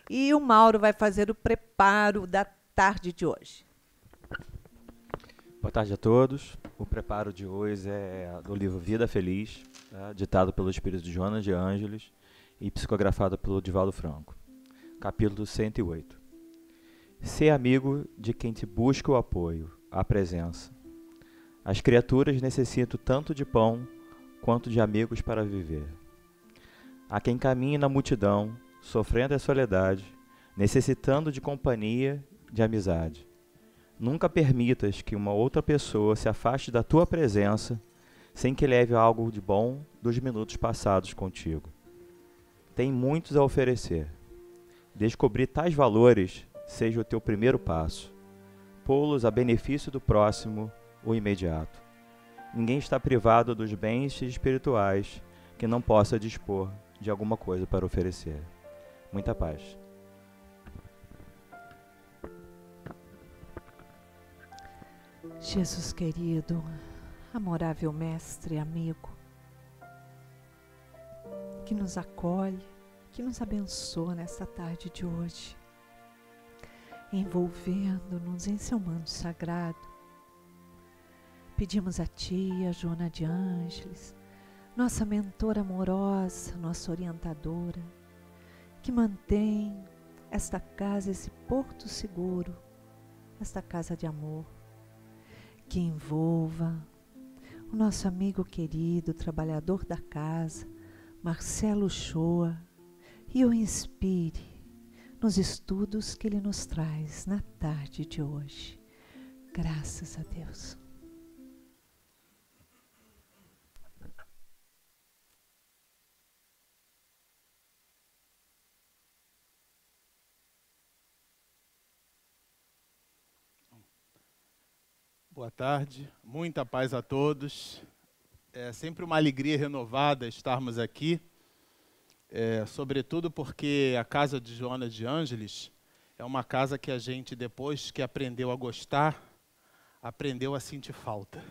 e o Mauro vai fazer o preparo da tarde de hoje. Boa tarde a todos. O preparo de hoje é do livro Vida Feliz, tá? Ditado pelo espírito de Joana de Ângeles e psicografado pelo Divaldo Franco. Capítulo 108. Ser amigo de quem te busca o apoio, a presença. As criaturas necessitam tanto de pão quanto de amigos para viver. Há quem caminhe na multidão, sofrendo a soledade, necessitando de companhia, de amizade. Nunca permitas que uma outra pessoa se afaste da tua presença sem que leve algo de bom dos minutos passados contigo. Tem muitos a oferecer. Descobrir tais valores seja o teu primeiro passo. Pô-los a benefício do próximo, o imediato. Ninguém está privado dos bens espirituais que não possa dispor de alguma coisa para oferecer. Muita paz. Jesus querido, amorável mestre e amigo, que nos acolhe, que nos abençoa nesta tarde de hoje, envolvendo-nos em seu manto sagrado. Pedimos a Ti, a Joana de Ângeles, nossa mentora amorosa, nossa orientadora, que mantém esta casa, esse porto seguro, esta casa de amor, que envolva o nosso amigo querido, trabalhador da casa, Marcelo Shoa, e o inspire nos estudos que ele nos traz na tarde de hoje. Graças a Deus. Boa tarde, muita paz a todos. É sempre uma alegria renovada estarmos aqui, sobretudo porque a casa de Joana de Ângeles é uma casa que a gente, depois que aprendeu a gostar, aprendeu a sentir falta.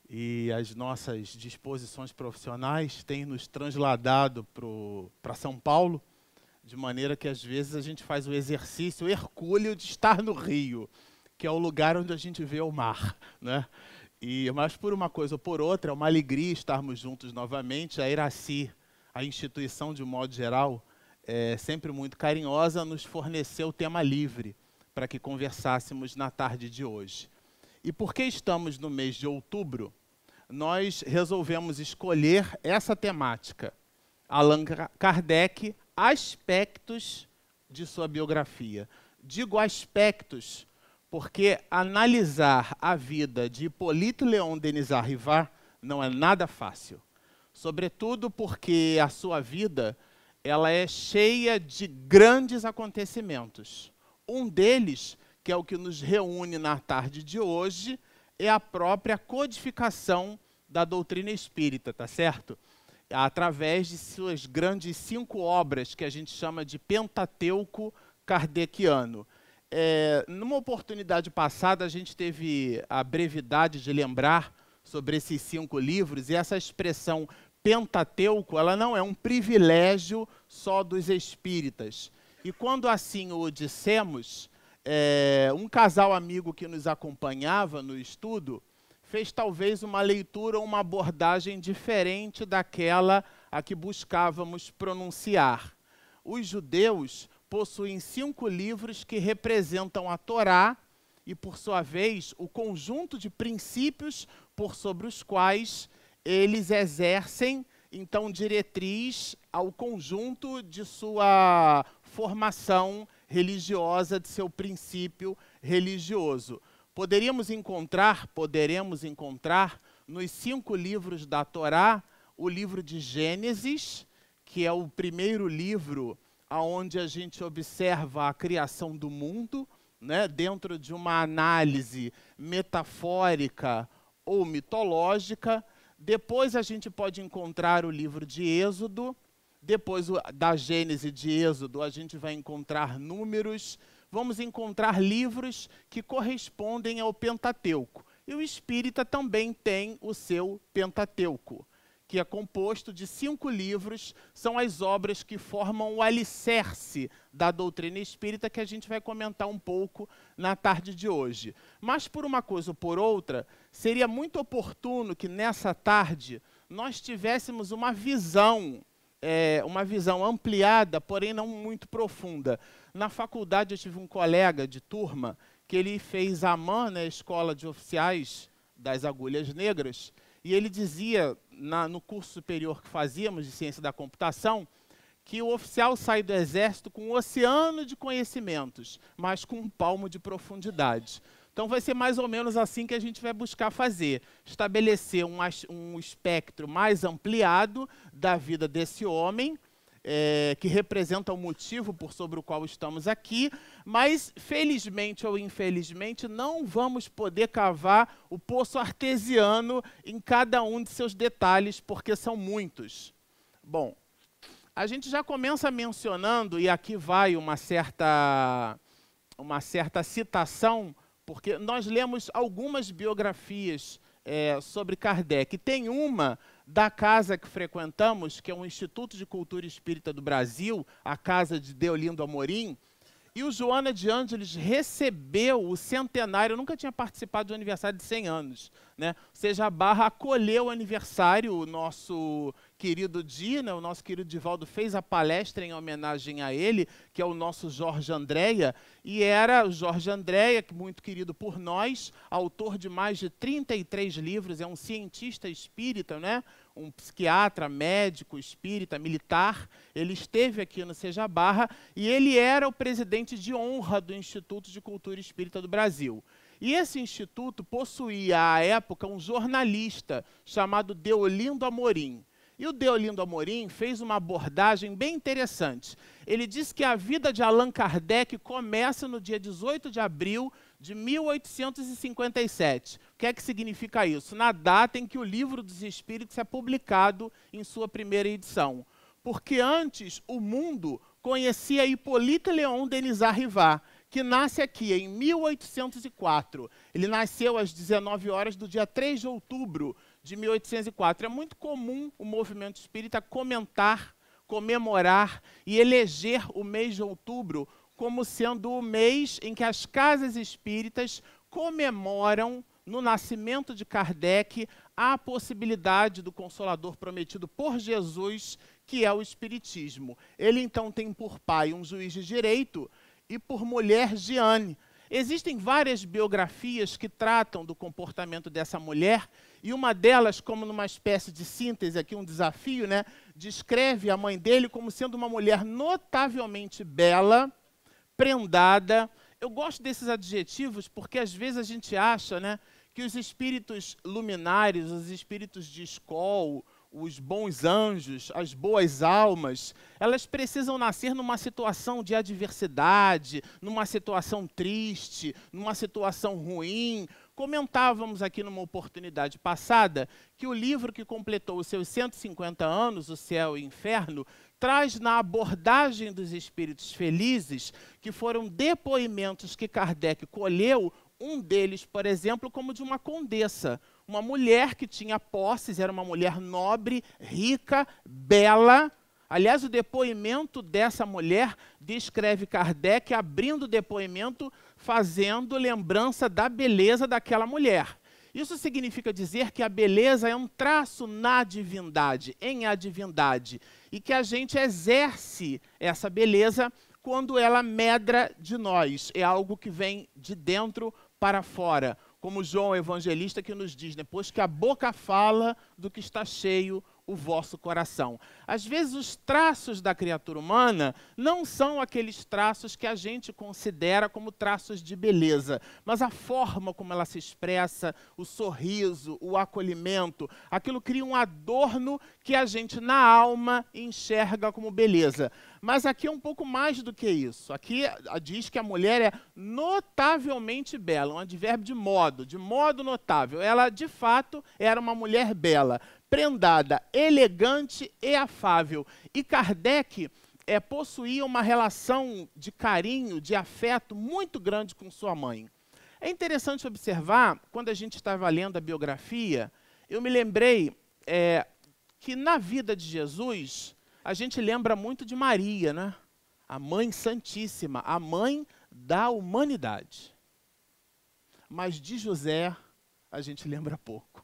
E as nossas disposições profissionais têm nos transladado para São Paulo, de maneira que às vezes a gente faz o exercício hercúleo de estar no Rio, que é o lugar onde a gente vê o mar, né? Mas por uma coisa ou por outra, é uma alegria estarmos juntos novamente. A Iraci, a instituição de um modo geral, sempre muito carinhosa, nos forneceu o tema livre para que conversássemos na tarde de hoje. E porque estamos no mês de outubro, nós resolvemos escolher essa temática. Allan Kardec, aspectos de sua biografia. Digo aspectos porque analisar a vida de Hippolyte Léon Denis Arrivat não é nada fácil. Sobretudo porque a sua vida ela é cheia de grandes acontecimentos. Um deles, que é o que nos reúne na tarde de hoje, é a própria codificação da doutrina espírita, tá certo? Através de suas grandes 5 obras, que a gente chama de Pentateuco Kardeciano. Numa oportunidade passada, a gente teve a brevidade de lembrar sobre esses 5 livros, e essa expressão Pentateuco, ela não é um privilégio só dos espíritas. E quando assim o dissemos, um casal amigo que nos acompanhava no estudo fez talvez uma leitura ou uma abordagem diferente daquela a que buscávamos pronunciar. Os judeus possuem 5 livros que representam a Torá e, por sua vez, o conjunto de princípios por sobre os quais eles exercem, então, diretriz ao conjunto de sua formação religiosa, de seu princípio religioso. Poderemos encontrar nos 5 livros da Torá o livro de Gênesis, que é o primeiro livro onde a gente observa a criação do mundo, né, dentro de uma análise metafórica ou mitológica. Depois a gente pode encontrar o livro de Êxodo. Depois da Gênese de Êxodo a gente vai encontrar Números. Vamos encontrar livros que correspondem ao Pentateuco. E o espírita também tem o seu Pentateuco, que é composto de 5 livros, são as obras que formam o alicerce da doutrina espírita, que a gente vai comentar um pouco na tarde de hoje. Mas, por uma coisa ou por outra, seria muito oportuno que nessa tarde nós tivéssemos uma visão ampliada, porém não muito profunda. Na faculdade eu tive um colega de turma que ele fez a AMAN, né, Escola de Oficiais das Agulhas Negras, e ele dizia, no curso superior que fazíamos de Ciência da Computação, que o oficial sai do Exército com um oceano de conhecimentos, mas com um palmo de profundidade. Então vai ser mais ou menos assim que a gente vai buscar fazer, estabelecer um espectro mais ampliado da vida desse homem, que representa o motivo sobre o qual estamos aqui, mas, felizmente ou infelizmente, não vamos poder cavar o poço artesiano em cada um de seus detalhes, porque são muitos. Bom, a gente já começa mencionando, e aqui vai uma certa citação, porque nós lemos algumas biografias sobre Kardec. Tem uma da casa que frequentamos, que é o Instituto de Cultura Espírita do Brasil, a casa de Deolindo Amorim, e o Joana de Ângeles recebeu o centenário, eu nunca tinha participado do aniversário de 100 anos, né? Ou seja, a Barra acolheu o aniversário, o nosso querido Di, né? O nosso querido Divaldo fez a palestra em homenagem a ele, que é o nosso Jorge Andréia, e era o Jorge Andréia, muito querido por nós, autor de mais de 33 livros, é um cientista espírita, né? Um psiquiatra, médico, espírita, militar. Ele esteve aqui no Seja Barra e ele era o presidente de honra do Instituto de Cultura Espírita do Brasil. E esse instituto possuía, à época, um jornalista chamado Deolindo Amorim. E o Deolindo Amorim fez uma abordagem bem interessante. Ele diz que a vida de Allan Kardec começa no dia 18 de abril de 1857. O que é que significa isso? Na data em que o Livro dos Espíritos é publicado em sua primeira edição. Porque antes o mundo conhecia Hippolyte Léon Denisard Rivard, que nasce aqui em 1804. Ele nasceu às 19 horas do dia 3 de outubro de 1804. É muito comum o movimento espírita comentar, comemorar e eleger o mês de outubro como sendo o mês em que as casas espíritas comemoram, no nascimento de Kardec, a possibilidade do Consolador prometido por Jesus, que é o Espiritismo. Ele, então, tem por pai um juiz de direito e por mulher Giane. Existem várias biografias que tratam do comportamento dessa mulher, e uma delas, como numa espécie de síntese, aqui um desafio, né, descreve a mãe dele como sendo uma mulher notavelmente bela, prendada. Eu gosto desses adjetivos porque às vezes a gente acha, né, que os espíritos luminares, os espíritos de escol, os bons anjos, as boas almas, elas precisam nascer numa situação de adversidade, numa situação triste, numa situação ruim. Comentávamos aqui numa oportunidade passada que o livro que completou os seus 150 anos, O Céu e o Inferno, traz na abordagem dos espíritos felizes, que foram depoimentos que Kardec colheu, um deles, por exemplo, como de uma condessa, uma mulher que tinha posses, era uma mulher nobre, rica, bela. Aliás, o depoimento dessa mulher descreve Kardec abrindo o depoimento, fazendo lembrança da beleza daquela mulher. Isso significa dizer que a beleza é um traço na divindade, em a divindade, e que a gente exerce essa beleza quando ela medra de nós. É algo que vem de dentro para fora, como João Evangelista que nos diz, depois que a boca fala do que está cheio o vosso coração. Às vezes os traços da criatura humana não são aqueles traços que a gente considera como traços de beleza, mas a forma como ela se expressa, o sorriso, o acolhimento, aquilo cria um adorno que a gente na alma enxerga como beleza. Mas aqui é um pouco mais do que isso. Aqui diz que a mulher é notavelmente bela, um advérbio de modo notável. Ela, de fato, era uma mulher bela, prendada, elegante e afável. E Kardec possuía uma relação de carinho, de afeto muito grande com sua mãe. É interessante observar, quando a gente estava lendo a biografia, eu me lembrei que na vida de Jesus, a gente lembra muito de Maria, né? A Mãe Santíssima, a mãe da humanidade. Mas de José, a gente lembra pouco.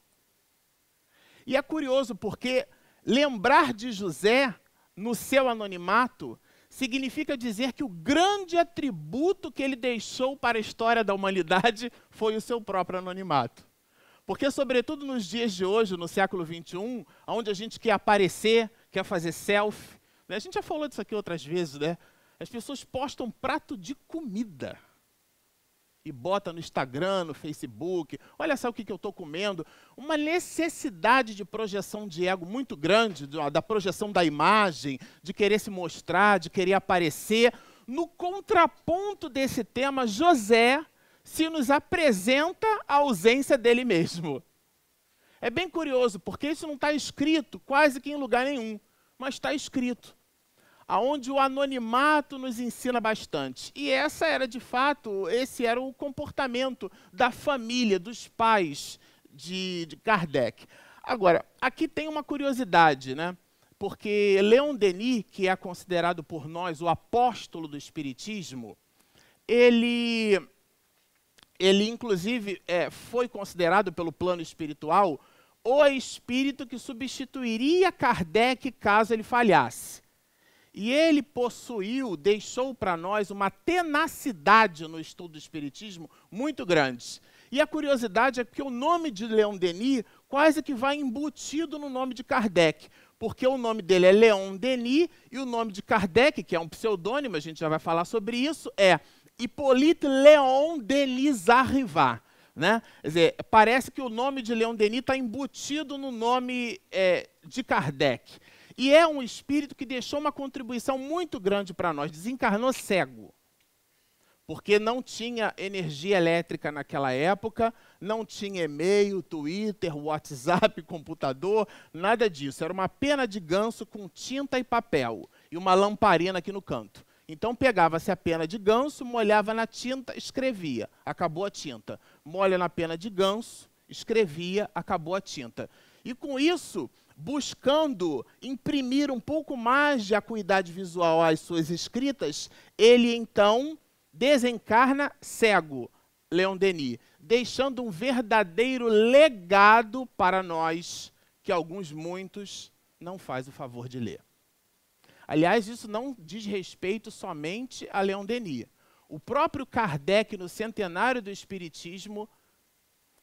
E é curioso porque lembrar de José no seu anonimato significa dizer que o grande atributo que ele deixou para a história da humanidade foi o seu próprio anonimato. Porque, sobretudo nos dias de hoje, no século XXI, onde a gente quer aparecer, quer fazer selfie, né? A gente já falou disso aqui outras vezes, né? As pessoas postam prato de comida e botam no Instagram, no Facebook, olha só o que eu estou comendo. Uma necessidade de projeção de ego muito grande, da projeção da imagem, de querer se mostrar, de querer aparecer. No contraponto desse tema, José se nos apresenta a ausência dele mesmo. É bem curioso, porque isso não está escrito quase que em lugar nenhum, mas está escrito, aonde o anonimato nos ensina bastante. E esse era o comportamento da família, dos pais de Kardec. Agora, aqui tem uma curiosidade, né? Porque Leon Denis, que é considerado por nós o apóstolo do Espiritismo, ele inclusive foi considerado pelo plano espiritual o espírito que substituiria Kardec caso ele falhasse. E ele deixou para nós uma tenacidade no estudo do Espiritismo muito grande. E a curiosidade é que o nome de Leon Denis quase que vai embutido no nome de Kardec, porque o nome dele é Leon Denis e o nome de Kardec, que é um pseudônimo, a gente já vai falar sobre isso, é Hippolyte Léon Denis Arrivat, né? Quer dizer, parece que o nome de Leon Denis está embutido no nome de Kardec. E é um espírito que deixou uma contribuição muito grande para nós. Desencarnou cego, porque não tinha energia elétrica naquela época, não tinha e-mail, Twitter, WhatsApp, computador, nada disso. Era uma pena de ganso com tinta e papel e uma lamparina aqui no canto. Então pegava-se a pena de ganso, molhava na tinta, escrevia, acabou a tinta. Molha na pena de ganso, escrevia, acabou a tinta. E com isso, buscando imprimir um pouco mais de acuidade visual às suas escritas, ele então desencarna cego, Leon Denis, deixando um verdadeiro legado para nós, que muitos, não faz o favor de ler. Aliás, isso não diz respeito somente a Leon Denis. O próprio Kardec, no centenário do Espiritismo,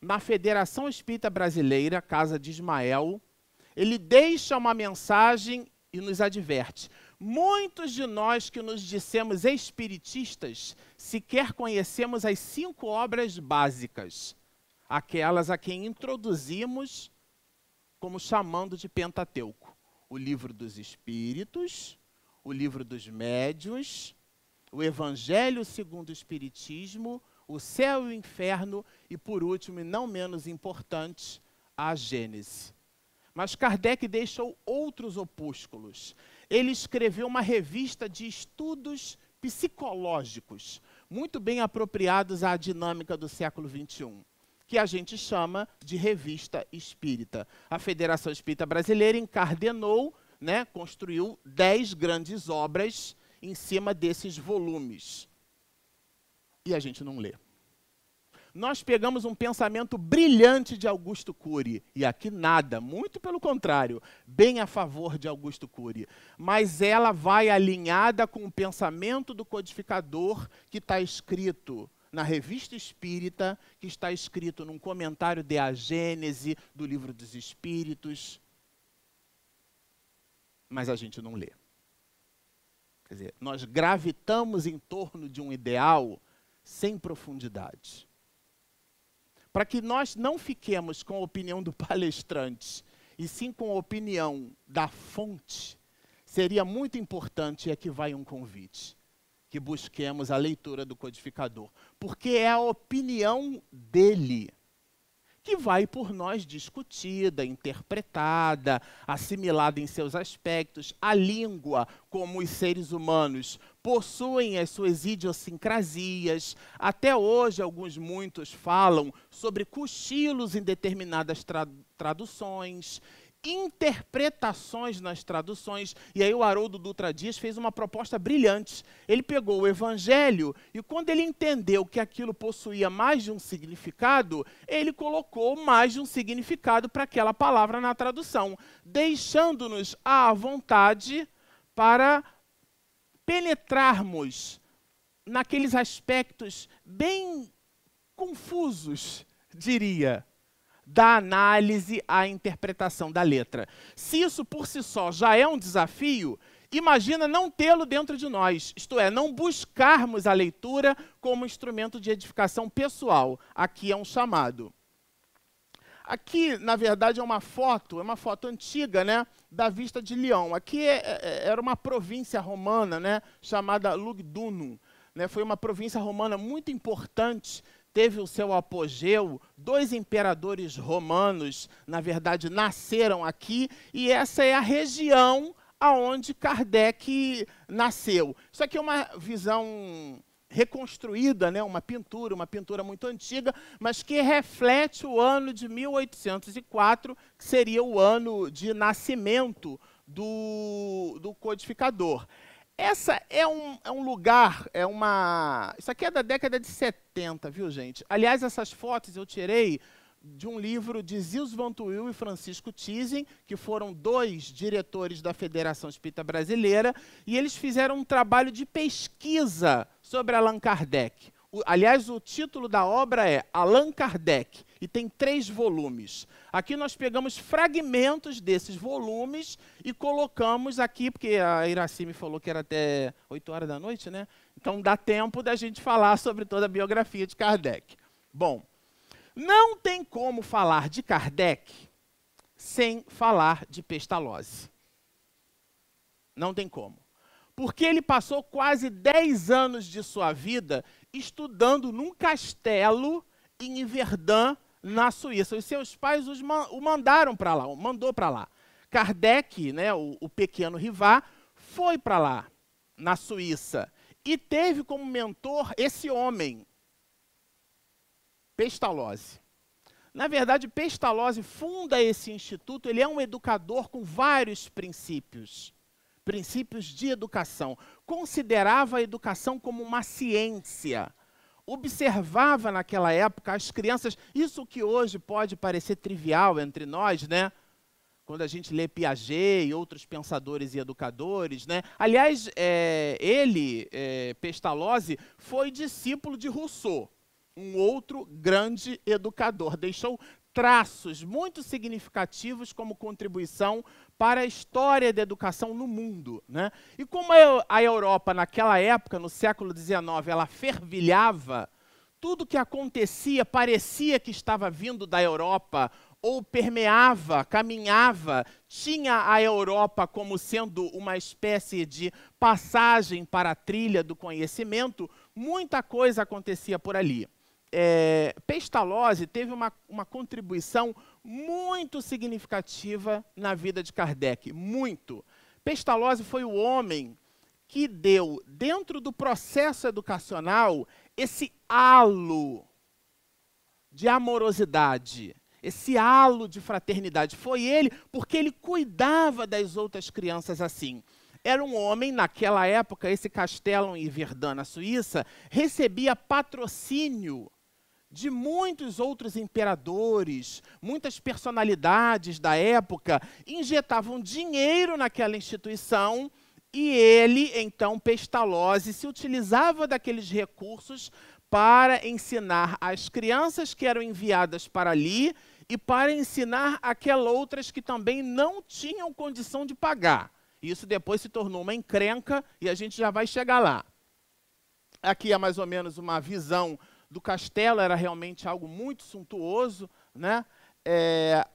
na Federação Espírita Brasileira, Casa de Ismael, ele deixa uma mensagem e nos adverte. Muitos de nós que nos dissemos espiritistas sequer conhecemos as 5 obras básicas, aquelas a quem introduzimos como chamando de Pentateuco. O Livro dos Espíritos, o Livro dos Médiuns, o Evangelho segundo o Espiritismo, o Céu e o Inferno e, por último, e não menos importante, a Gênese. Mas Kardec deixou outros opúsculos. Ele escreveu uma revista de estudos psicológicos, muito bem apropriados à dinâmica do século XXI, que a gente chama de Revista Espírita. A Federação Espírita Brasileira encardenou, né, construiu 10 grandes obras em cima desses volumes. E a gente não lê. Nós pegamos um pensamento brilhante de Augusto Cury, e aqui nada, muito pelo contrário, bem a favor de Augusto Cury, mas ela vai alinhada com o pensamento do codificador que está escrito na Revista Espírita, que está escrito num comentário de A Gênese, do Livro dos Espíritos, mas a gente não lê. Quer dizer, nós gravitamos em torno de um ideal sem profundidade. Para que nós não fiquemos com a opinião do palestrante, e sim com a opinião da fonte, seria muito importante, e aqui vai um convite, que busquemos a leitura do codificador, porque é a opinião dele que vai por nós discutida, interpretada, assimilada em seus aspectos. A língua, como os seres humanos, possuem as suas idiosincrasias. Até hoje, muitos falam sobre cochilos em determinadas traduções. interpretações nas traduções. E aí o Haroldo Dutra Dias fez uma proposta brilhante. Ele pegou o Evangelho e quando ele entendeu que aquilo possuía mais de um significado, ele colocou mais de um significado para aquela palavra na tradução, deixando-nos à vontade para penetrarmos naqueles aspectos bem confusos, diria, da análise à interpretação da letra. Se isso por si só já é um desafio, imagina não tê-lo dentro de nós, isto é, não buscarmos a leitura como instrumento de edificação pessoal. Aqui é um chamado. Aqui, na verdade, é uma foto antiga, né, da vista de Lyon. Aqui era uma província romana, né, chamada Lugdunum. Né, foi uma província romana muito importante, teve o seu apogeu, 2 imperadores romanos, na verdade, nasceram aqui, e essa é a região aonde Kardec nasceu. Isso aqui é uma visão reconstruída, né, uma pintura muito antiga, mas que reflete o ano de 1804, que seria o ano de nascimento do codificador. Essa é um lugar, isso aqui é da década de 70, viu, gente? Aliás, essas fotos eu tirei de um livro de Zils Van Tuyl e Francisco Thyssen, que foram 2 diretores da Federação Espírita Brasileira, e eles fizeram um trabalho de pesquisa sobre Allan Kardec. Aliás, o título da obra é Allan Kardec, e tem 3 volumes. Aqui nós pegamos fragmentos desses volumes e colocamos aqui, porque a Iraci me falou que era até 8 horas da noite, né? Então dá tempo da gente falar sobre toda a biografia de Kardec. Bom, não tem como falar de Kardec sem falar de Pestalozzi. Não tem como. Porque ele passou quase 10 anos de sua vida estudando num castelo em Yverdun, na Suíça. Os seus pais o mandaram para lá, mandou para lá. Kardec, né, o pequeno Rivá, foi para lá, na Suíça, e teve como mentor esse homem, Pestalozzi. Na verdade, Pestalozzi funda esse instituto, ele é um educador com vários princípios de educação. Considerava a educação como uma ciência. Observava naquela época as crianças, isso que hoje pode parecer trivial entre nós, né? Quando a gente lê Piaget e outros pensadores e educadores, né? Aliás, Pestalozzi, foi discípulo de Rousseau, um outro grande educador. Deixou traços muito significativos como contribuição para a história da educação no mundo, né? E como a Europa, naquela época, no século XIX, ela fervilhava, tudo que acontecia parecia que estava vindo da Europa, ou permeava, caminhava, tinha a Europa como sendo uma espécie de passagem para a trilha do conhecimento, muita coisa acontecia por ali. Pestalozzi teve uma contribuição muito significativa na vida de Kardec, muito. Pestalozzi foi o homem que deu, dentro do processo educacional, esse halo de amorosidade, esse halo de fraternidade. Foi ele, porque ele cuidava das outras crianças assim. Era um homem, naquela época, esse castelo em Yverdun, na Suíça, recebia patrocínio de muitos outros imperadores, muitas personalidades da época, injetavam dinheiro naquela instituição e ele, então, Pestalozzi, se utilizava daqueles recursos para ensinar as crianças que eram enviadas para ali e para ensinar aquelas outras que também não tinham condição de pagar. Isso depois se tornou uma encrenca e a gente já vai chegar lá. Aqui é mais ou menos uma visão do castelo, era realmente algo muito suntuoso, né?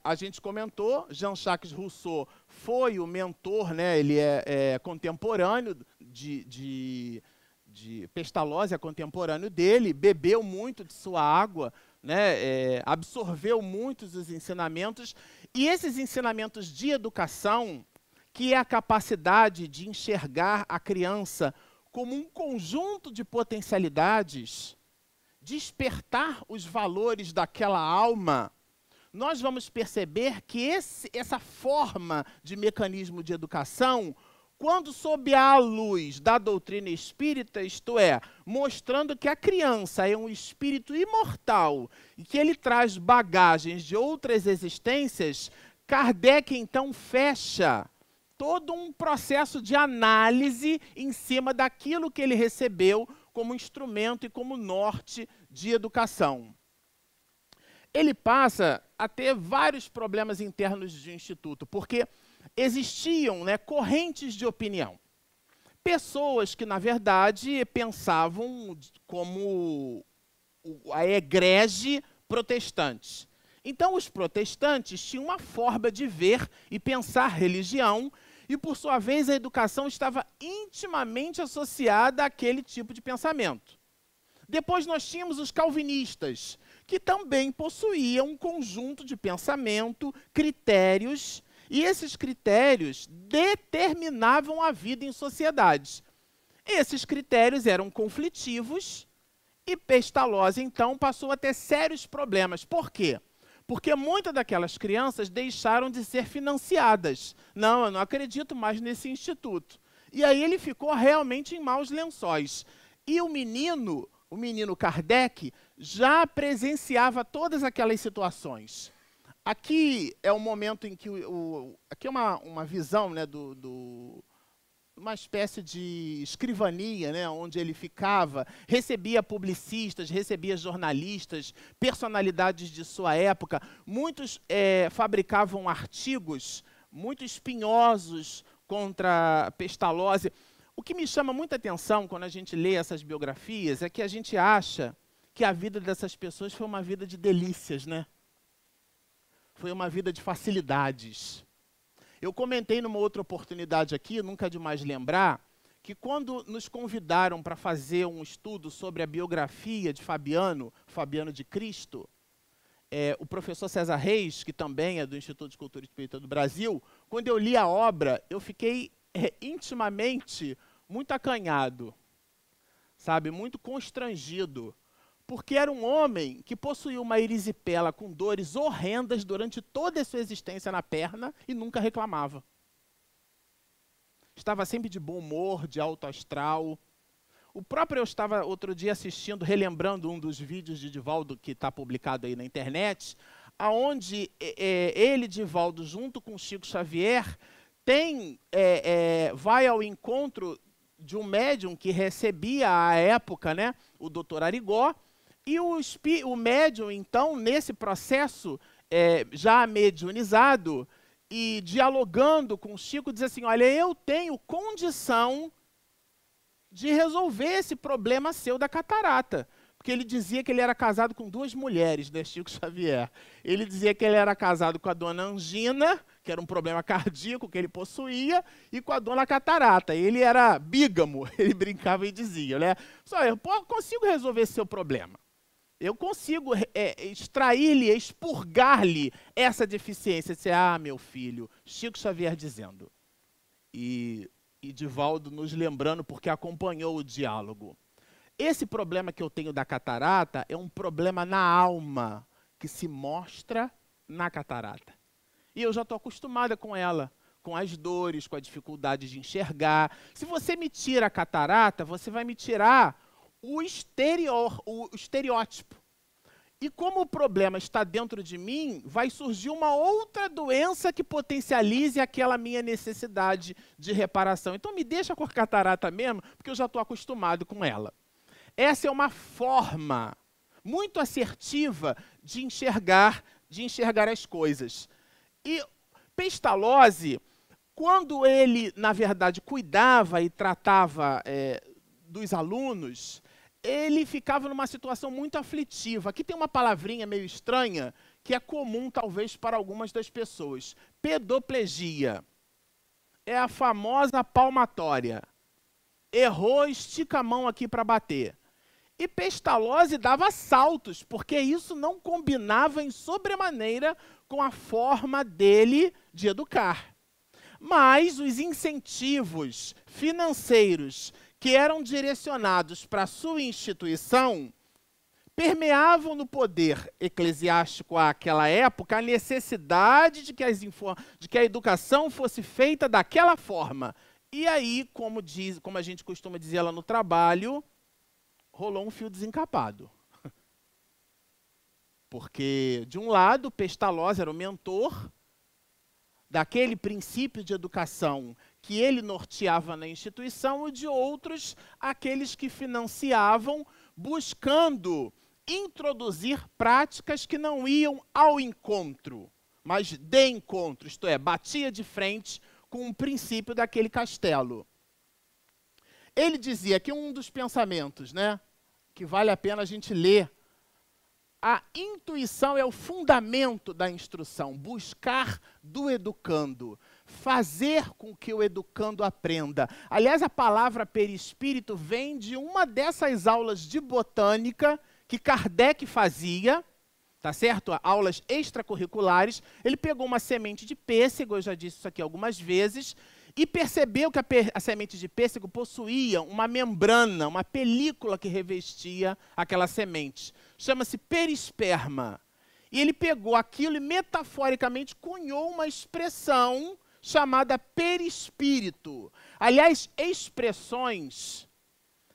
A gente comentou, Jean-Jacques Rousseau foi o mentor, né? Ele é contemporâneo de Pestalozzi, é contemporâneo dele, bebeu muito de sua água, né? Absorveu muitos dos ensinamentos, e esses ensinamentos de educação, que é a capacidade de enxergar a criança como um conjunto de potencialidades, despertar os valores daquela alma, nós vamos perceber que essa forma de mecanismo de educação, quando sob a luz da doutrina espírita, isto é, mostrando que a criança é um espírito imortal e que ele traz bagagens de outras existências, Kardec então fecha todo um processo de análise em cima daquilo que ele recebeu como instrumento e como norte de educação. Ele passa a ter vários problemas internos de instituto, porque existiam, né, correntes de opinião. Pessoas que, na verdade, pensavam como a egrege protestante. Então, os protestantes tinham uma forma de ver e pensar religião, e, por sua vez, a educação estava intimamente associada àquele tipo de pensamento. Depois nós tínhamos os calvinistas, que também possuíam um conjunto de pensamento, critérios, e esses critérios determinavam a vida em sociedades. Esses critérios eram conflitivos e Pestalozzi, então, passou a ter sérios problemas. Por quê? Porque muitas daquelas crianças deixaram de ser financiadas. Não, eu não acredito mais nesse instituto. E aí ele ficou realmente em maus lençóis. E o menino Kardec, já presenciava todas aquelas situações. Aqui é o momento em que aqui é uma visão, né, uma espécie de escrivania, né, onde ele ficava, recebia publicistas, recebia jornalistas, personalidades de sua época. Muitos fabricavam artigos muito espinhosos contra Pestalozzi. O que me chama muita atenção quando a gente lê essas biografias é que a gente acha que a vida dessas pessoas foi uma vida de delícias, né? Foi uma vida de facilidades. Eu comentei numa outra oportunidade aqui, nunca é demais lembrar, que quando nos convidaram para fazer um estudo sobre a biografia de Fabiano de Cristo, o professor César Reis, que também é do Instituto de Cultura Espírita do Brasil, quando eu li a obra, eu fiquei intimamente muito acanhado, sabe, muito constrangido, porque era um homem que possuía uma erisipela com dores horrendas durante toda a sua existência na perna e nunca reclamava. Estava sempre de bom humor, de alto astral. O próprio eu estava outro dia assistindo, relembrando um dos vídeos de Divaldo que está publicado aí na internet, aonde ele, Divaldo, junto com Chico Xavier, vai ao encontro de um médium que recebia à época, né, o doutor Arigó, e o médium, então, nesse processo, já mediunizado e dialogando com o Chico, diz assim, olha, eu tenho condição de resolver esse problema seu da catarata. Porque ele dizia que ele era casado com 2 mulheres, né, Chico Xavier. Ele dizia que ele era casado com a dona Angina, que era um problema cardíaco que ele possuía, e com a dona Catarata. Ele era bígamo, ele brincava e dizia, né? Só eu consigo resolver esse seu problema. Eu consigo extrair-lhe, expurgar-lhe essa deficiência. Disse, meu filho, Chico Xavier dizendo. E Divaldo nos lembrando, porque acompanhou o diálogo. Esse problema que eu tenho da catarata é um problema na alma, que se mostra na catarata. E eu já estou acostumada com ela, com as dores, com a dificuldade de enxergar. Se você me tira a catarata, você vai me tirar o estereótipo. E como o problema está dentro de mim, vai surgir uma outra doença que potencialize aquela minha necessidade de reparação. Então me deixa com a catarata mesmo, porque eu já estou acostumado com ela. Essa é uma forma muito assertiva de enxergar as coisas. E Pestalozzi, quando ele, na verdade, cuidava e tratava dos alunos, ele ficava numa situação muito aflitiva. Aqui tem uma palavrinha meio estranha, que é comum, talvez, para algumas das pessoas. Pedoplegia. É a famosa palmatória. Errou, estica a mão aqui para bater. E Pestalozzi dava saltos, porque isso não combinava em sobremaneira com a forma dele de educar. Mas os incentivos financeiros que eram direcionados para a sua instituição permeavam no poder eclesiástico àquela época a necessidade de que a educação fosse feita daquela forma. E aí, como a gente costuma dizer lá no trabalho, rolou um fio desencapado. Porque, de um lado, Pestalozzi era o mentor daquele princípio de educação que ele norteava na instituição, e de outros, aqueles que financiavam, buscando introduzir práticas que não iam ao encontro, mas de encontro, isto é, batia de frente com o princípio daquele castelo. Ele dizia que um dos pensamentos, né, que vale a pena a gente ler, a intuição é o fundamento da instrução, buscar do educando, fazer com que o educando aprenda. Aliás, a palavra perispírito vem de uma dessas aulas de botânica que Kardec fazia, tá certo? Aulas extracurriculares. Ele pegou uma semente de pêssego, eu já disse isso aqui algumas vezes, e percebeu que a semente de pêssego possuía uma membrana, uma película que revestia aquela semente. Chama-se perisperma. E ele pegou aquilo e, metaforicamente, cunhou uma expressão chamada perispírito. Aliás, expressões,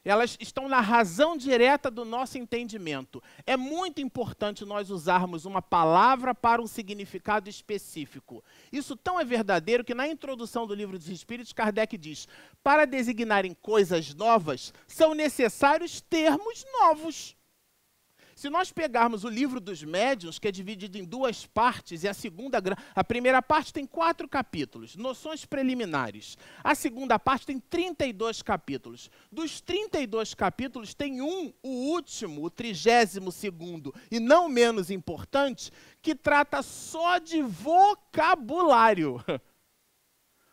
elas estão na razão direta do nosso entendimento. É muito importante nós usarmos uma palavra para um significado específico. Isso tão é verdadeiro que na introdução do Livro dos Espíritos, Kardec diz: para designarem coisas novas, são necessários termos novos. Se nós pegarmos o Livro dos Médiuns, que é dividido em duas partes, e a primeira parte tem 4 capítulos, noções preliminares. A segunda parte tem 32 capítulos. Dos 32 capítulos, tem o último, o 32º, e não menos importante, que trata só de vocabulário.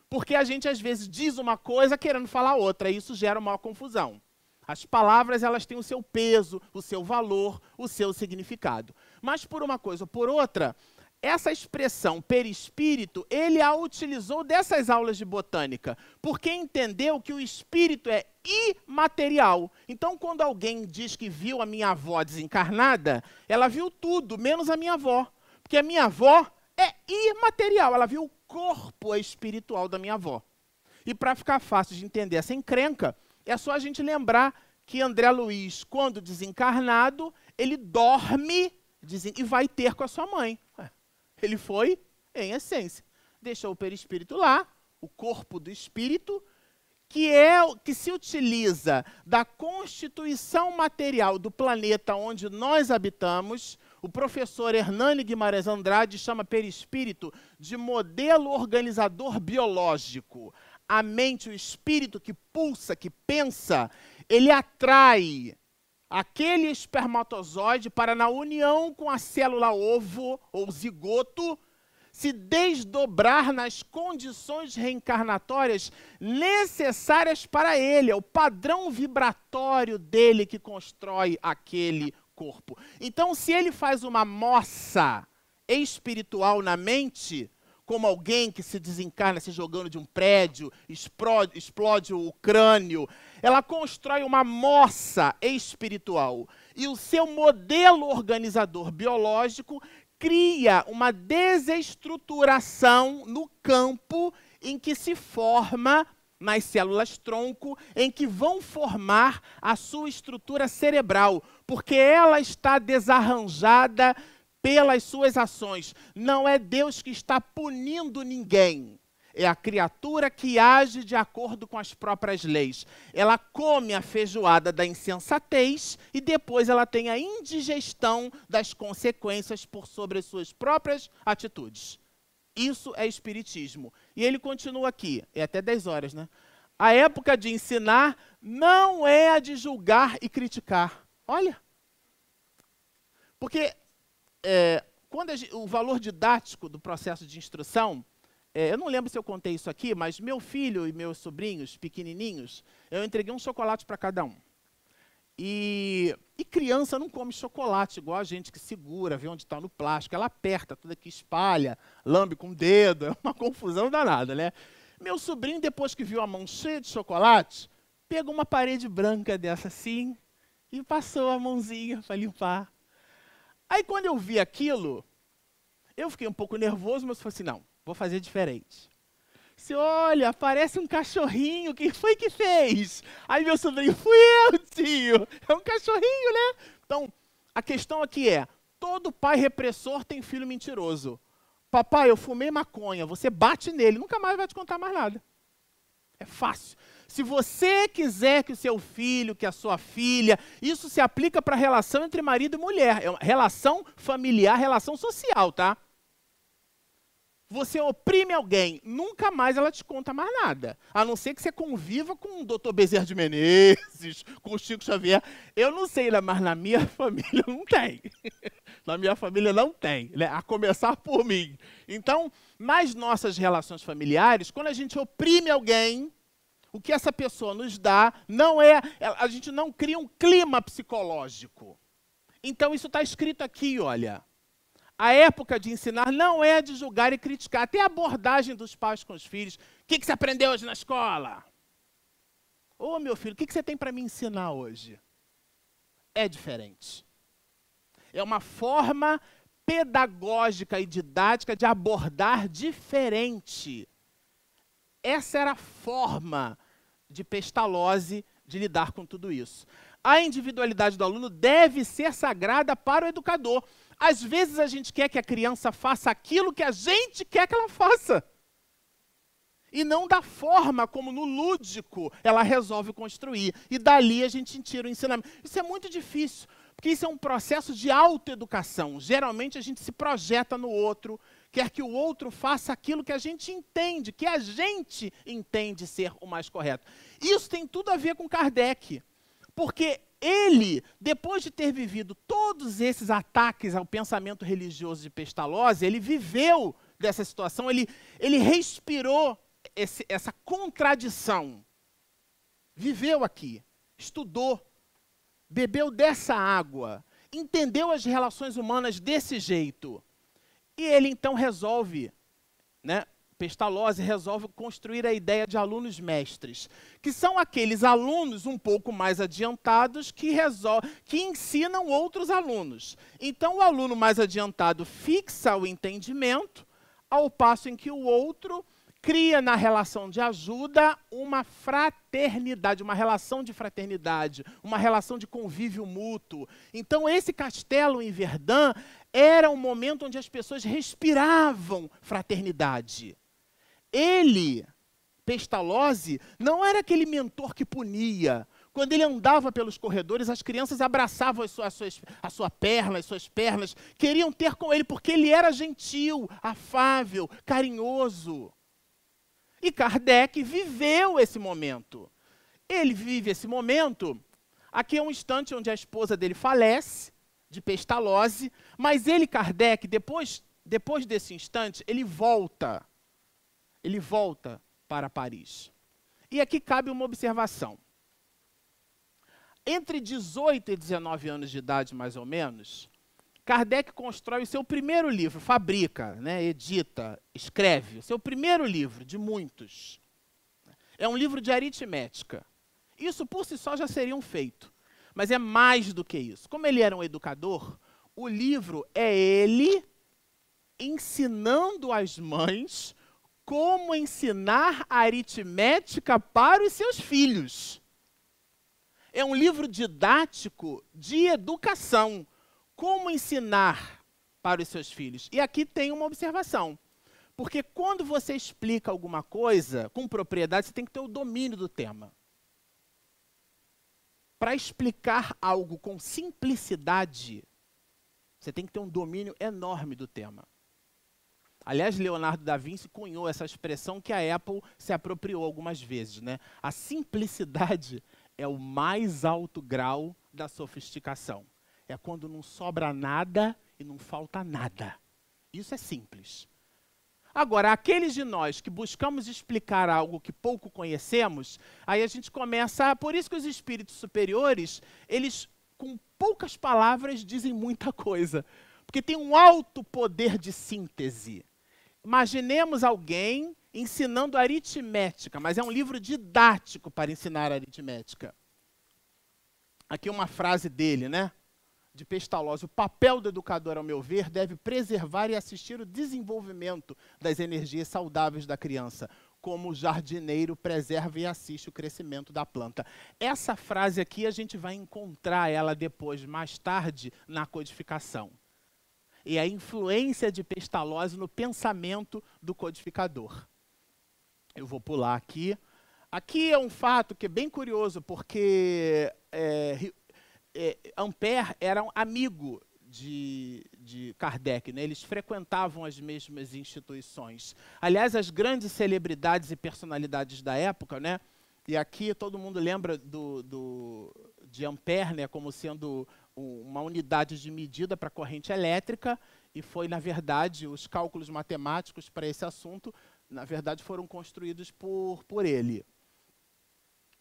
Porque a gente, às vezes, diz uma coisa querendo falar outra, e isso gera uma confusão. As palavras, elas têm o seu peso, o seu valor, o seu significado. Mas por uma coisa ou por outra, essa expressão perispírito, ele a utilizou dessas aulas de botânica, porque entendeu que o espírito é imaterial. Então, quando alguém diz que viu a minha avó desencarnada, ela viu tudo, menos a minha avó. Porque a minha avó é imaterial, ela viu o corpo espiritual da minha avó. E para ficar fácil de entender essa encrenca, é só a gente lembrar que André Luiz, quando desencarnado, ele dorme e vai ter com a sua mãe. Ele foi, em essência, deixou o perispírito lá, o corpo do espírito, que se utiliza da constituição material do planeta onde nós habitamos. O professor Hernani Guimarães Andrade chama perispírito de modelo organizador biológico. A mente, o espírito que pulsa, que pensa, ele atrai aquele espermatozoide para, na união com a célula ovo ou zigoto, se desdobrar nas condições reencarnatórias necessárias para ele. É o padrão vibratório dele que constrói aquele corpo. Então, se ele faz uma moça espiritual na mente, como alguém que se desencarna se jogando de um prédio, explode o crânio, ela constrói uma moça espiritual. E o seu modelo organizador biológico cria uma desestruturação no campo em que se forma, nas células-tronco, em que vão formar a sua estrutura cerebral, porque ela está desarranjada pelas suas ações. Não é Deus que está punindo ninguém. É a criatura que age de acordo com as próprias leis. Ela come a feijoada da insensatez e depois ela tem a indigestão das consequências sobre as suas próprias atitudes. Isso é espiritismo. E ele continua aqui, é até 10 horas, né? A época de ensinar não é a de julgar e criticar. Olha. Porque quando o valor didático do processo de instrução, eu não lembro se eu contei isso aqui, mas meu filho e meus sobrinhos pequenininhos, eu entreguei um chocolate para cada um. E criança não come chocolate igual a gente que segura, vê onde está no plástico, ela aperta, tudo aqui espalha, lambe com o dedo, é uma confusão danada, né? Meu sobrinho, depois que viu a mão cheia de chocolate, pegou uma parede branca dessa assim E passou a mãozinha para limpar. Aí quando eu vi aquilo, eu fiquei um pouco nervoso, mas falei assim, não, vou fazer diferente. Se olha, parece um cachorrinho, quem foi que fez? Aí meu sobrinho, fui eu, tio. É um cachorrinho, né? Então, a questão aqui é, todo pai repressor tem filho mentiroso. Papai, eu fumei maconha, você bate nele, nunca mais vai te contar mais nada. É fácil. Se você quiser que o seu filho, que a sua filha, isso se aplica para a relação entre marido e mulher. É uma relação familiar, relação social, tá? Você oprime alguém, nunca mais ela te conta mais nada. A não ser que você conviva com o Dr. Bezerra de Menezes, com o Chico Xavier. Eu não sei, mas na minha família não tem. Na minha família não tem, né? A começar por mim. Então, nas nossas relações familiares, quando a gente oprime alguém, o que essa pessoa nos dá não é... A gente não cria um clima psicológico. Então, isso está escrito aqui, olha. A época de ensinar não é de julgar e criticar. Até a abordagem dos pais com os filhos. O que você aprendeu hoje na escola? Ô, meu filho, o que você tem para me ensinar hoje? É diferente. É uma forma pedagógica e didática de abordar diferente. Essa era a forma de Pestalozzi de lidar com tudo isso. A individualidade do aluno deve ser sagrada para o educador. Às vezes a gente quer que a criança faça aquilo que a gente quer que ela faça. E não da forma como no lúdico ela resolve construir. E dali a gente tira o ensinamento. Isso é muito difícil, porque isso é um processo de autoeducação. Geralmente a gente se projeta no outro, quer que o outro faça aquilo que a gente entende, que a gente entende ser o mais correto. Isso tem tudo a ver com Kardec, porque ele, depois de ter vivido todos esses ataques ao pensamento religioso de Pestalozzi, ele viveu dessa situação, ele respirou essa contradição. Viveu aqui, estudou, bebeu dessa água, entendeu as relações humanas desse jeito. E ele então resolve, né? Pestalozzi resolve construir a ideia de alunos mestres, que são aqueles alunos um pouco mais adiantados que ensinam outros alunos. Então, o aluno mais adiantado fixa o entendimento, ao passo em que o outro cria na relação de ajuda uma fraternidade, uma relação de fraternidade, uma relação de convívio mútuo. Então, esse castelo em Verdun era um momento onde as pessoas respiravam fraternidade. Ele, Pestalozzi, não era aquele mentor que punia. Quando ele andava pelos corredores, as crianças abraçavam a sua perna, as suas pernas, queriam ter com ele, porque ele era gentil, afável, carinhoso. E Kardec viveu esse momento. Ele vive esse momento, aqui é um instante onde a esposa dele falece, de Pestalozzi, mas ele, Kardec, depois desse instante, ele volta para Paris. E aqui cabe uma observação. Entre 18 e 19 anos de idade, mais ou menos, Kardec constrói o seu primeiro livro, fabrica, né, edita, escreve, o seu primeiro livro, de muitos. É um livro de aritmética. Isso por si só já seria um feito. Mas é mais do que isso. Como ele era um educador, o livro é ele ensinando as mães como ensinar a aritmética para os seus filhos. É um livro didático de educação. Como ensinar para os seus filhos? E aqui tem uma observação. Porque quando você explica alguma coisa com propriedade, você tem que ter o domínio do tema. Para explicar algo com simplicidade, você tem que ter um domínio enorme do tema. Aliás, Leonardo da Vinci cunhou essa expressão que a Apple se apropriou algumas vezes, né? A simplicidade é o mais alto grau da sofisticação. É quando não sobra nada e não falta nada. Isso é simples. Agora, aqueles de nós que buscamos explicar algo que pouco conhecemos, aí a gente começa... Por isso que os espíritos superiores, eles, com poucas palavras, dizem muita coisa. Porque tem um alto poder de síntese. Imaginemos alguém ensinando aritmética, mas é um livro didático para ensinar aritmética. aqui uma frase dele, né? De Pestalozzi: o papel do educador, ao meu ver, deve preservar e assistir o desenvolvimento das energias saudáveis da criança, como o jardineiro preserva e assiste o crescimento da planta. Essa frase aqui a gente vai encontrar ela depois, mais tarde, na codificação. E a influência de Pestalozzi no pensamento do codificador. Eu vou pular aqui. Aqui é um fato que é bem curioso, porque Ampère era um amigo de Kardec, né? Eles frequentavam as mesmas instituições. Aliás, as grandes celebridades e personalidades da época, né? E aqui todo mundo lembra de Ampère, né, como sendo uma unidade de medida para a corrente elétrica, e foi, na verdade, os cálculos matemáticos para esse assunto, na verdade, foram construídos por ele.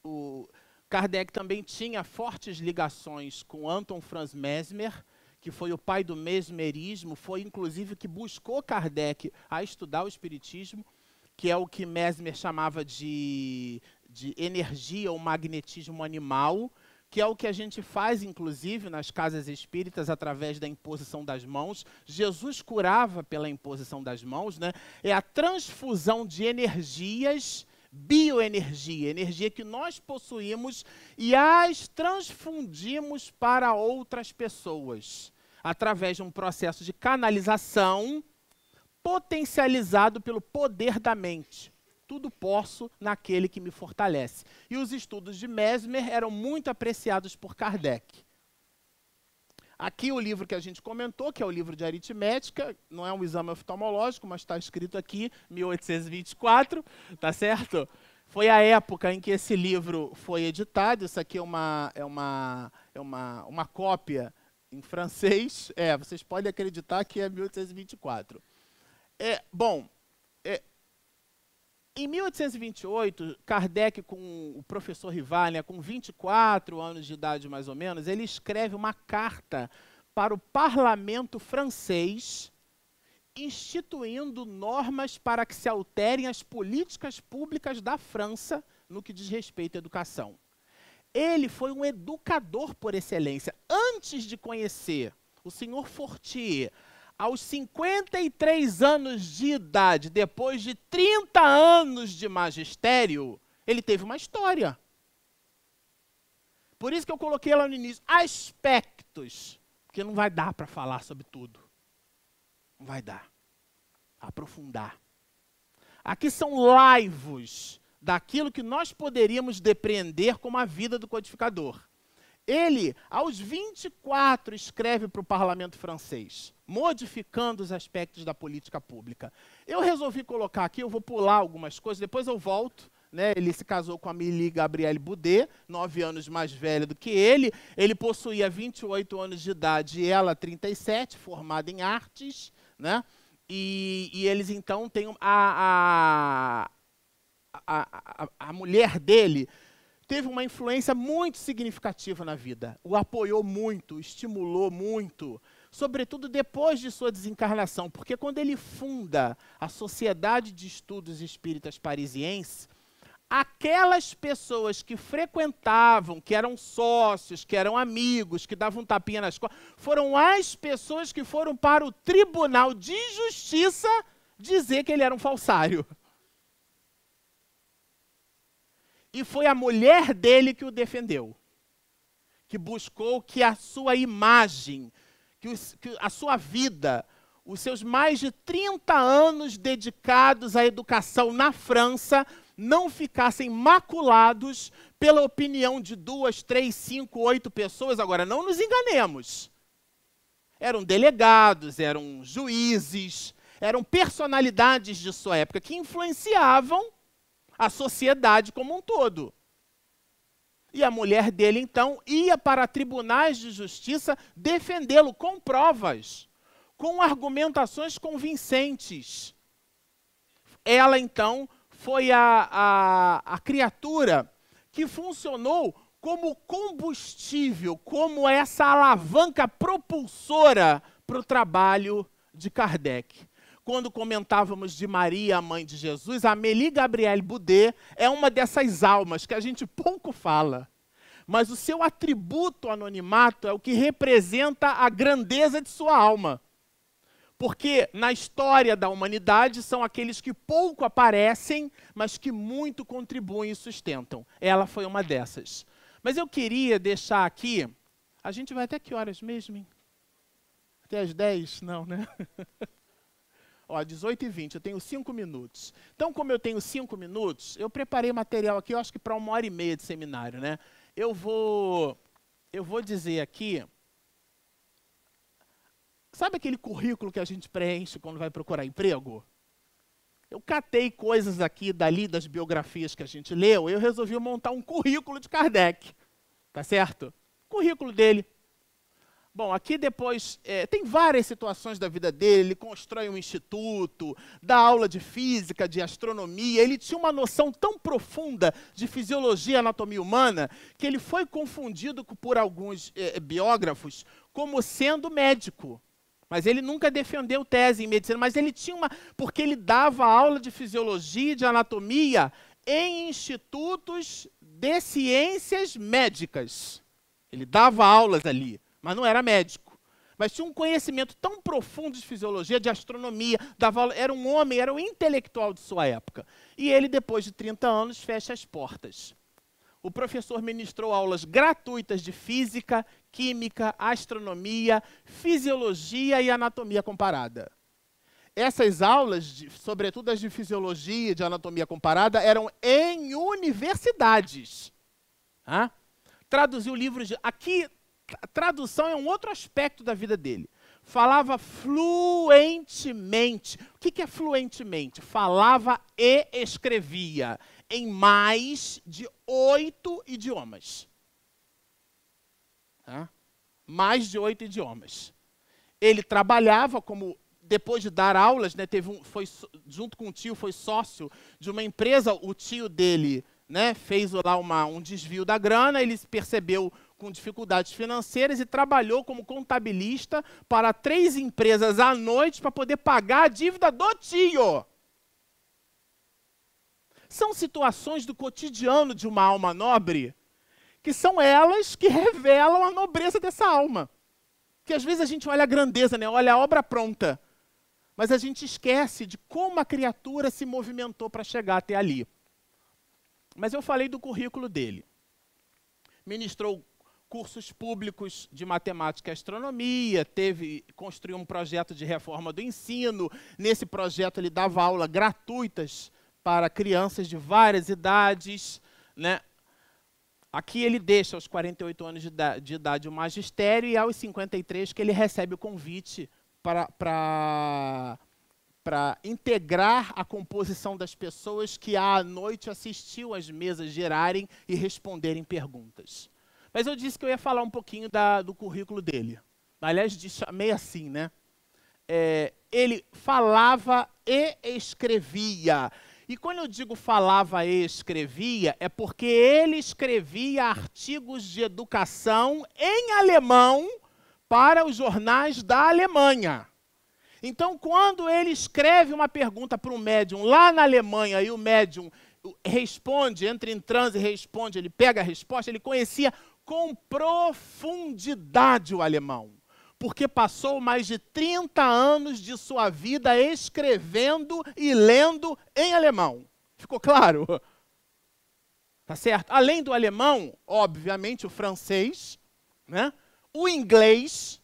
O Kardec também tinha fortes ligações com Anton Franz Mesmer, que foi o pai do mesmerismo, foi inclusive que buscou Kardec a estudar o espiritismo, que é o que Mesmer chamava de energia ou magnetismo animal, que é o que a gente faz, inclusive, nas casas espíritas, através da imposição das mãos. Jesus curava pela imposição das mãos, né? É a transfusão de energias, bioenergia, energia que nós possuímos e as transfundimos para outras pessoas, através de um processo de canalização potencializado pelo poder da mente. Tudo posso naquele que me fortalece. E os estudos de Mesmer eram muito apreciados por Kardec. Aqui o livro que a gente comentou, que é o livro de aritmética, não é um exame oftalmológico, mas está escrito aqui, 1824, tá certo? Foi a época em que esse livro foi editado. Isso aqui é uma cópia em francês. Vocês podem acreditar que é 1824. Em 1828, Kardec, com o professor Rival, né, com 24 anos de idade mais ou menos, ele escreve uma carta para o parlamento francês, instituindo normas para que se alterem as políticas públicas da França no que diz respeito à educação. Ele foi um educador por excelência. Antes de conhecer o senhor Fortier, aos 53 anos de idade, depois de 30 anos de magistério, ele teve uma história. Por isso que eu coloquei lá no início, aspectos, porque não vai dar para falar sobre tudo. Não vai dar. Aprofundar. Aqui são laivos daquilo que nós poderíamos depreender como a vida do codificador. Ele, aos 24, escreve para o parlamento francês, modificando os aspectos da política pública. Eu resolvi colocar aqui, eu vou pular algumas coisas, depois eu volto. Né? Ele se casou com a Amélie Gabrielle Boudet, 9 anos mais velha do que ele. Ele possuía 28 anos de idade e ela 37, formada em artes. Né? E eles, então, têm a mulher dele teve uma influência muito significativa na vida. O apoiou muito, estimulou muito, sobretudo depois de sua desencarnação, porque quando ele funda a Sociedade de Estudos Espíritas Parisiense, aquelas pessoas que frequentavam, que eram sócios, que eram amigos, que davam um tapinha nas costas, foram as pessoas que foram para o Tribunal de Justiça dizer que ele era um falsário. E foi a mulher dele que o defendeu, que buscou que a sua imagem, que a sua vida, os seus mais de 30 anos dedicados à educação na França, não ficassem maculados pela opinião de 2, 3, 5, 8 pessoas. Agora, não nos enganemos. Eram delegados, eram juízes, eram personalidades de sua época que influenciavam a sociedade como um todo. E a mulher dele, então, ia para tribunais de justiça defendê-lo com provas, com argumentações convincentes. Ela, então, foi a criatura que funcionou como combustível, como essa alavanca propulsora para o trabalho de Kardec. Quando comentávamos de Maria, a mãe de Jesus, a Amélie Gabrielle Boudet é uma dessas almas que a gente pouco fala. mas o seu atributo anonimato é o que representa a grandeza de sua alma. Porque na história da humanidade são aqueles que pouco aparecem, mas que muito contribuem e sustentam. Ela foi uma dessas. Mas eu queria deixar aqui... A gente vai até que horas mesmo, hein? Até às 10? Não, né? Ó, 18h20, eu tenho 5 minutos. Então, como eu tenho 5 minutos, eu preparei material aqui, eu acho que para 1h30 de seminário, né? Eu vou dizer aqui... Sabe aquele currículo que a gente preenche quando vai procurar emprego? Eu catei coisas aqui, dali, das biografias que a gente leu, e eu resolvi montar um currículo de Kardec. Tá certo? Currículo dele. Bom, aqui depois, tem várias situações da vida dele, ele constrói um instituto, dá aula de física, de astronomia, ele tinha uma noção tão profunda de fisiologia e anatomia humana, que ele foi confundido por alguns biógrafos como sendo médico. Mas ele nunca defendeu tese em medicina, mas ele tinha uma... Porque ele dava aula de fisiologia e de anatomia em institutos de ciências médicas. Ele dava aulas ali, mas não era médico. Mas tinha um conhecimento tão profundo de fisiologia, de astronomia, dava aula, era um homem, era um intelectual de sua época. E ele, depois de 30 anos, fecha as portas. O professor ministrou aulas gratuitas de física, química, astronomia, fisiologia e anatomia comparada. Essas aulas, sobretudo as de fisiologia e de anatomia comparada, eram em universidades. Traduziu livros de... Aqui, tradução é um outro aspecto da vida dele. Falava fluentemente. O que é fluentemente? Falava e escrevia em mais de 8 idiomas. Mais de 8 idiomas. Ele trabalhava como, depois de dar aulas, né, junto com o tio, foi sócio de uma empresa, o tio dele, né, fez lá um desvio da grana, ele percebeu com dificuldades financeiras e trabalhou como contabilista para 3 empresas à noite para poder pagar a dívida do tio. São situações do cotidiano de uma alma nobre que são elas que revelam a nobreza dessa alma. Que às vezes a gente olha a grandeza, né? Olha a obra pronta, mas a gente esquece de como a criatura se movimentou para chegar até ali. Mas eu falei do currículo dele. Ministrou cursos públicos de matemática e astronomia, construiu um projeto de reforma do ensino. Nesse projeto ele dava aulas gratuitas para crianças de várias idades, né? Aqui ele deixa aos 48 anos de idade o magistério e aos 53 que ele recebe o convite para integrar a composição das pessoas que à noite assistiam às mesas girarem e responderem perguntas. Mas eu disse que eu ia falar um pouquinho do currículo dele. Aliás, chamei assim, né? Ele falava e escrevia. E quando eu digo falava e escrevia, é porque ele escrevia artigos de educação em alemão para os jornais da Alemanha. Então, quando ele escreve uma pergunta para um médium lá na Alemanha e o médium responde, entra em transe e responde, ele pega a resposta, ele conhecia com profundidade o alemão, porque passou mais de 30 anos de sua vida escrevendo e lendo em alemão. Ficou claro? Tá certo? Além do alemão, obviamente, o francês, né? O inglês,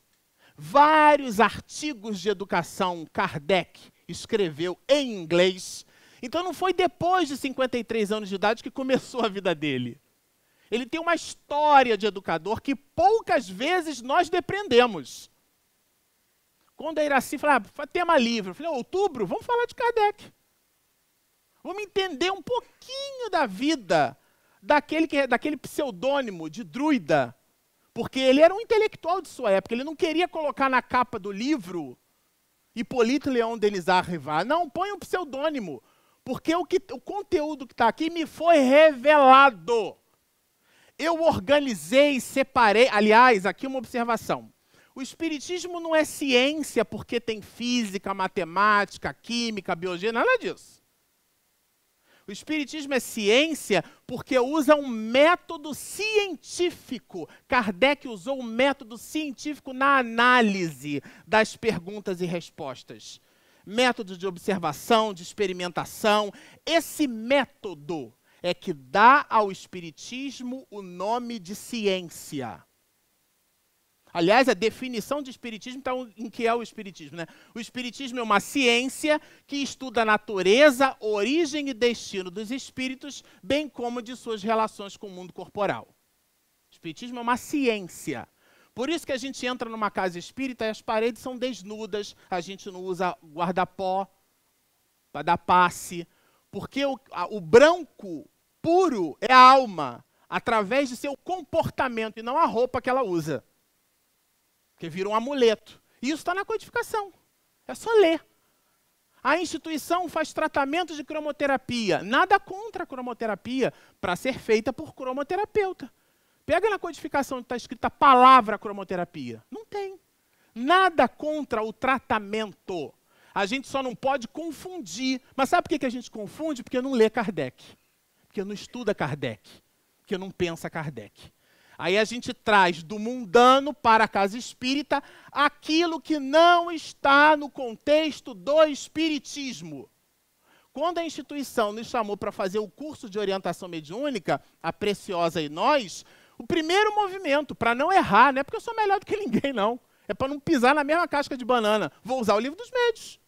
vários artigos de educação Kardec escreveu em inglês. Então não foi depois de 53 anos de idade que começou a vida dele. Ele tem uma história de educador que poucas vezes nós depreendemos. Quando a Iraci fala, tema livre, eu falei, outubro, vamos falar de Kardec. Vamos entender um pouquinho da vida daquele pseudônimo de druida. Porque ele era um intelectual de sua época, ele não queria colocar na capa do livro Hippolyte Léon Denisard Rivard. Não, põe um pseudônimo. Porque o conteúdo que está aqui me foi revelado. Eu organizei, separei... Aliás, aqui uma observação. O espiritismo não é ciência porque tem física, matemática, química, biologia, nada disso. O O espiritismo é ciência porque usa um método científico. Kardec usou um método científico na análise das perguntas e respostas. Método de observação, de experimentação. Esse método é que dá ao espiritismo o nome de ciência. Aliás, a definição de espiritismo está em que é o espiritismo, né? O espiritismo é uma ciência que estuda a natureza, origem e destino dos espíritos, bem como de suas relações com o mundo corporal. O espiritismo é uma ciência. Por isso que a gente entra numa casa espírita e as paredes são desnudas, a gente não usa guarda-pó para dar passe, porque o branco puro é a alma, através de seu comportamento e não a roupa que ela usa. Porque vira um amuleto. E isso está na codificação. É só ler. A instituição faz tratamento de cromoterapia. Nada contra a cromoterapia para ser feita por cromoterapeuta. Pega na codificação onde está escrita a palavra cromoterapia. Não tem. Nada contra o tratamento. A gente só não pode confundir. Mas sabe por que a gente confunde? Porque não lê Kardec. Porque não estuda Kardec. Porque não pensa Kardec. Aí a gente traz do mundano para a casa espírita aquilo que não está no contexto do espiritismo. Quando a instituição nos chamou para fazer o curso de orientação mediúnica, a Preciosa e nós, o primeiro movimento, para não errar, não é porque eu sou melhor do que ninguém, não. É para não pisar na mesma casca de banana. Vou usar o Livro dos Médiuns.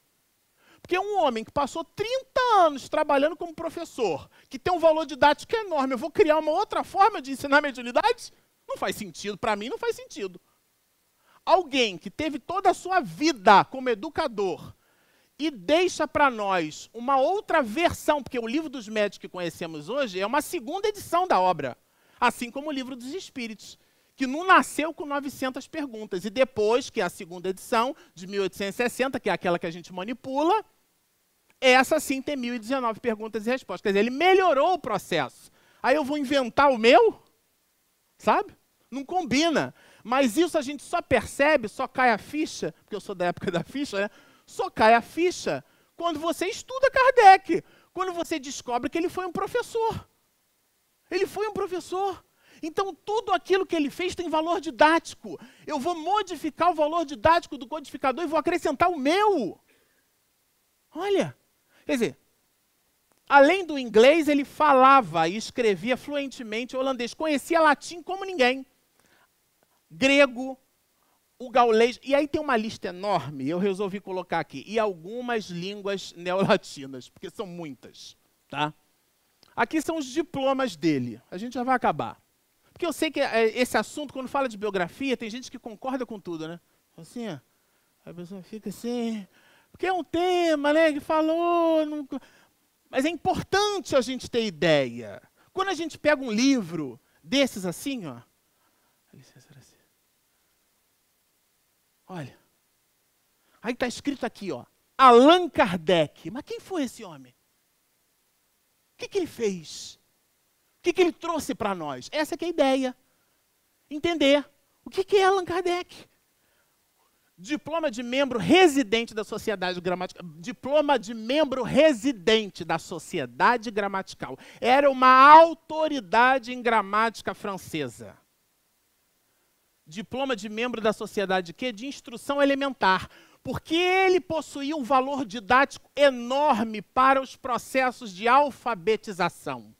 Porque um homem que passou 30 anos trabalhando como professor, que tem um valor didático enorme, eu vou criar uma outra forma de ensinar mediunidade? Não faz sentido, para mim não faz sentido. Alguém que teve toda a sua vida como educador e deixa para nós uma outra versão, porque o Livro dos Médiuns que conhecemos hoje é uma segunda edição da obra, assim como o Livro dos Espíritos, que não nasceu com 900 perguntas, e depois, que é a segunda edição, de 1860, que é aquela que a gente manipula, essa sim tem 1019 perguntas e respostas. Quer dizer, ele melhorou o processo. Aí eu vou inventar o meu? Sabe? Não combina. Mas isso a gente só percebe, só cai a ficha, porque eu sou da época da ficha, né? Só cai a ficha quando você estuda Kardec, quando você descobre que ele foi um professor. Ele foi um professor. Então, tudo aquilo que ele fez tem valor didático. Eu vou modificar o valor didático do codificador e vou acrescentar o meu. Olha, quer dizer, além do inglês, ele falava e escrevia fluentemente holandês. Conhecia latim como ninguém. Grego, o gaulês. E aí tem uma lista enorme, eu resolvi colocar aqui. E algumas línguas neolatinas, porque são muitas. Tá? Aqui são os diplomas dele. A gente já vai acabar. Porque eu sei que esse assunto, quando fala de biografia, tem gente que concorda com tudo, né? Assim, ó, a pessoa fica assim... Porque é um tema, né, que falou... Não... Mas é importante a gente ter ideia. Quando a gente pega um livro desses assim, ó... Olha. Aí está escrito aqui, ó. Allan Kardec. Mas quem foi esse homem? O que ele fez? O que ele trouxe para nós? Essa que é a ideia. Entender. O que é Allan Kardec? Diploma de membro residente da Sociedade Gramatical. Diploma de membro residente da Sociedade Gramatical. Era uma autoridade em gramática francesa. Diploma de membro da Sociedade de quê? De Instrução Elementar. Porque ele possuía um valor didático enorme para os processos de alfabetização.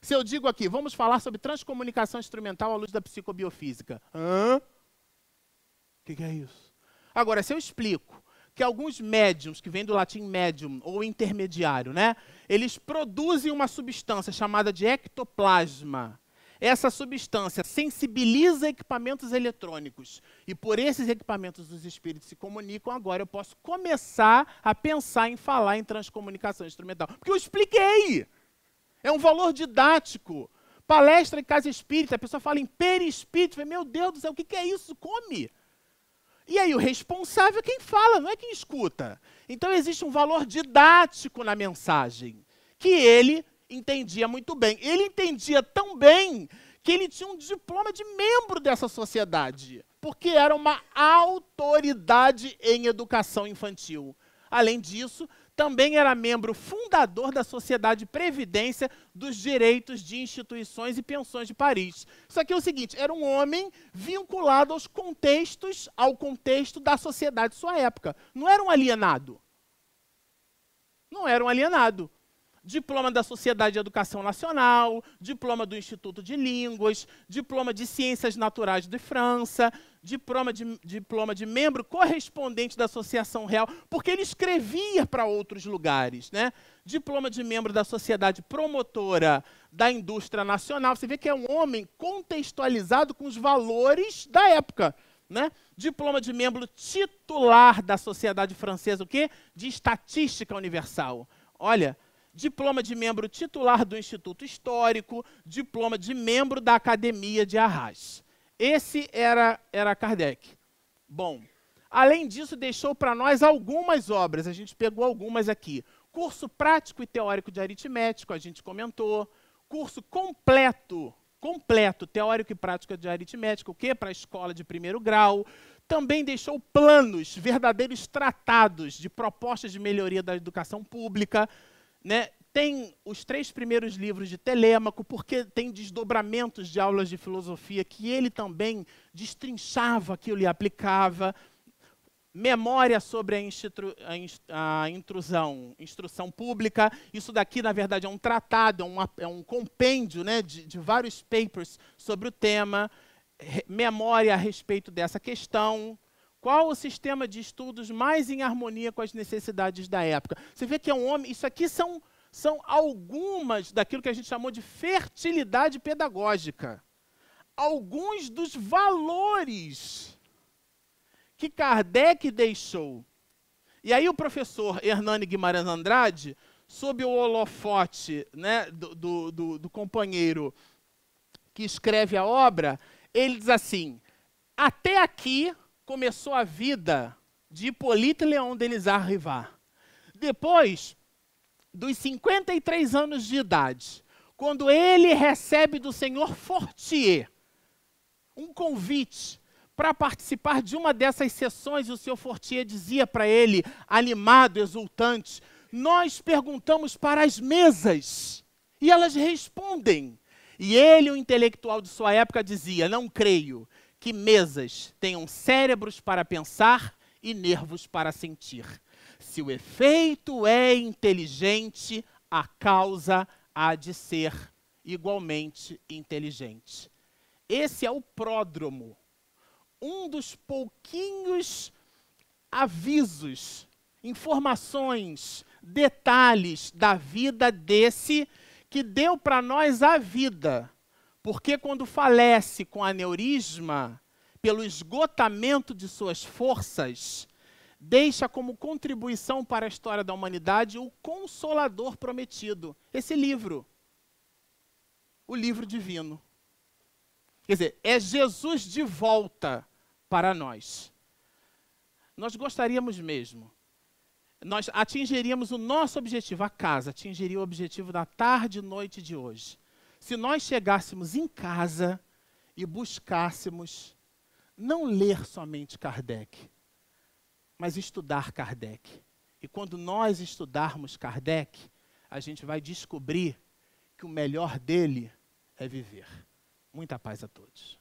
Se eu digo aqui, vamos falar sobre transcomunicação instrumental à luz da psicobiofísica. Hã? O que é isso? Agora, se eu explico que alguns médiums, que vêm do latim médium, ou intermediário, né, eles produzem uma substância chamada de ectoplasma. Essa substância sensibiliza equipamentos eletrônicos. E por esses equipamentos os espíritos se comunicam, agora eu posso começar a pensar em falar em transcomunicação instrumental. Porque eu expliquei! É um valor didático. Palestra em casa espírita, a pessoa fala em perispírito. Meu Deus do céu, o que é isso? Come! E aí o responsável é quem fala, não é quem escuta. Então existe um valor didático na mensagem, que ele entendia muito bem. Ele entendia tão bem que ele tinha um diploma de membro dessa sociedade, porque era uma autoridade em educação infantil. Além disso, também era membro fundador da Sociedade de Previdência dos Direitos de Instituições e Pensões de Paris. Isso aqui é o seguinte, era um homem vinculado ao contexto da sociedade de sua época. Não era um alienado. Não era um alienado. Diploma da Sociedade de Educação Nacional, diploma do Instituto de Línguas, diploma de Ciências Naturais de França, diploma de membro correspondente da Associação Real, porque ele escrevia para outros lugares, né? Diploma de membro da Sociedade Promotora da Indústria Nacional. Você vê que é um homem contextualizado com os valores da época, né? Diploma de membro titular da Sociedade Francesa, o quê? De Estatística Universal. Olha, diploma de membro titular do Instituto Histórico, diploma de membro da Academia de Arras. Esse era Kardec. Bom, além disso, deixou para nós algumas obras, a gente pegou algumas aqui. Curso prático e teórico de aritmético, a gente comentou. Curso completo, teórico e prático de aritmética, o quê? Para a escola de primeiro grau. Também deixou planos, verdadeiros tratados de propostas de melhoria da educação pública, né? Tem os 3 primeiros livros de Telêmaco, porque tem desdobramentos de aulas de filosofia que ele também destrinchava aquilo e aplicava. Memória sobre a instrução pública. Isso daqui, na verdade, é um tratado, é um compêndio, né, de vários papers sobre o tema. Memória a respeito dessa questão. Qual o sistema de estudos mais em harmonia com as necessidades da época? Você vê que é um homem... Isso aqui são algumas daquilo que a gente chamou de fertilidade pedagógica. Alguns dos valores que Kardec deixou. E aí o professor Hernani Guimarães Andrade, sob o holofote, né, do companheiro que escreve a obra, ele diz assim, até aqui começou a vida de Hippolyte Léon Denisard Rivard. Depois dos 53 anos de idade, quando ele recebe do senhor Fortier um convite para participar de uma dessas sessões, e o senhor Fortier dizia para ele, animado, exultante, nós perguntamos para as mesas, e elas respondem. E ele, o intelectual de sua época, dizia, não creio que mesas tenham cérebros para pensar e nervos para sentir. Se o efeito é inteligente, a causa há de ser igualmente inteligente. Esse é o pródromo, um dos pouquinhos avisos, informações, detalhes da vida desse que deu para nós a vida. Porque quando falece com aneurisma, pelo esgotamento de suas forças, deixa como contribuição para a história da humanidade o Consolador Prometido. Esse livro, o livro divino. Quer dizer, é Jesus de volta para nós. Nós gostaríamos mesmo, nós atingiríamos o nosso objetivo, a casa atingiria o objetivo da tarde e noite de hoje. Se nós chegássemos em casa e buscássemos não ler somente Kardec, mas estudar Kardec. E quando nós estudarmos Kardec, a gente vai descobrir que o melhor dele é viver. Muita paz a todos.